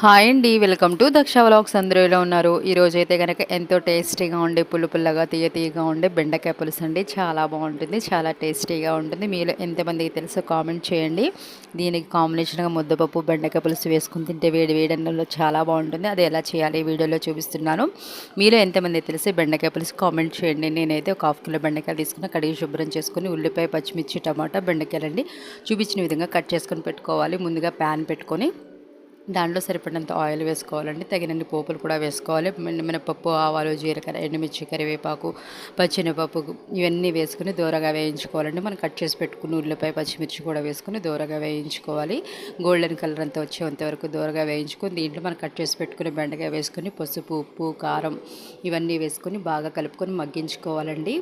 Hi అండి, welcome to Daksha vlogs. అందరూ ఎలా ఉన్నారు? ఈరోజు అయితే కనుక ఎంతో టేస్టీగా ఉండే పుల్లగా తీయగా ఉండే బెండకాయ పులుసు అండి. చాలా బాగుంటుంది, చాలా టేస్టీగా ఉంటుంది. మీలో ఎంతమందికి తెలుసో కామెంట్ చేయండి. దీనికి కాంబినేషన్గా ముద్దపప్పు బెండకాయ పులుసు వేసుకుని తింటే వేడి వేడి అన్నంలో చాలా బాగుంటుంది. అది ఎలా చేయాలి ఈ వీడియోలో చూపిస్తున్నాను. మీలో ఎంతమంది తెలిసి బెండకాయ పులుసు కామెంట్ చేయండి. నేనైతే ఒక హాఫ్ కిలో బెండకాయలు తీసుకుని కడిగి శుభ్రం చేసుకుని ఉల్లిపాయ, పచ్చిమిర్చి, టమాటా, బెండకాయలండి చూపించిన విధంగా కట్ చేసుకొని పెట్టుకోవాలి. ముందుగా ప్యాన్ పెట్టుకొని దాంట్లో సరిపడినంత ఆయిల్ వేసుకోవాలండి. తగినన్ని పోపులు కూడా వేసుకోవాలి. మినపప్పు, ఆవాలు, జీలకర్ర, ఎండుమిర్చి, కరివేపాకు, పచ్చెనపప్పు ఇవన్నీ వేసుకుని దూరగా వేయించుకోవాలండి. మనం కట్ చేసి పెట్టుకుని ఉల్లిపాయ, పచ్చిమిర్చి కూడా వేసుకుని దూరగా వేయించుకోవాలి. గోల్డెన్ కలర్ అంతా వచ్చేంత వరకు దూరగా వేయించుకొని దీంట్లో మనం కట్ చేసి పెట్టుకుని బెండకాయ వేసుకొని పసుపు, ఉప్పు, కారం ఇవన్నీ వేసుకొని బాగా కలుపుకొని మగ్గించుకోవాలండి.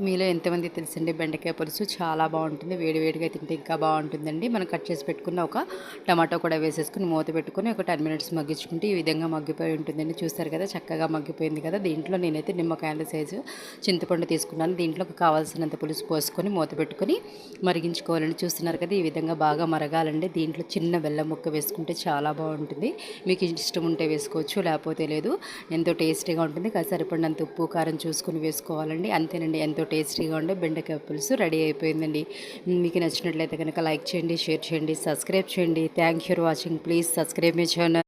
మీలో ఎంతమంది తెలిసిండి బెండకాయ పులుసు చాలా బాగుంటుంది. వేడివేడిగా తింటే ఇంకా బాగుంటుందండి. మనం కట్ చేసి పెట్టుకున్న ఒక టమాటో కూడా వేసేసుకుని మూత పెట్టుకుని ఒక 10 మినిట్స్ మగ్గించుకుంటే ఈ విధంగా మగ్గిపోయి ఉంటుందండి. చూస్తారు కదా, చక్కగా మగ్గిపోయింది కదా. దీంట్లో నేనైతే నిమ్మకాయల సైజు చింతపండు తీసుకున్నాను. దీంట్లో కావాల్సినంత పులుసు పోసుకొని మూత పెట్టుకొని మరిగించుకోవాలండి. చూస్తున్నారు కదా, ఈ విధంగా బాగా మరగాలండి. దీంట్లో చిన్న బెల్లం ముక్క వేసుకుంటే చాలా బాగుంటుంది. మీకు ఇష్టం ఉంటే వేసుకోవచ్చు, లేకపోతే లేదు. ఎంతో టేస్టీగా ఉంటుంది. సరిపడినంత ఉప్పు, కారం చూసుకుని వేసుకోవాలండి. అంతేనండి, ఎంతో టేస్టీగా ఉండే బెండకాయ పులుసు రెడీ అయిపోయిందండి. మీకు నచ్చినట్లయితే కనుక లైక్ చేయండి, షేర్ చేయండి, సబ్స్క్రైబ్ చేయండి. Thank you for watching. Please subscribe my channel.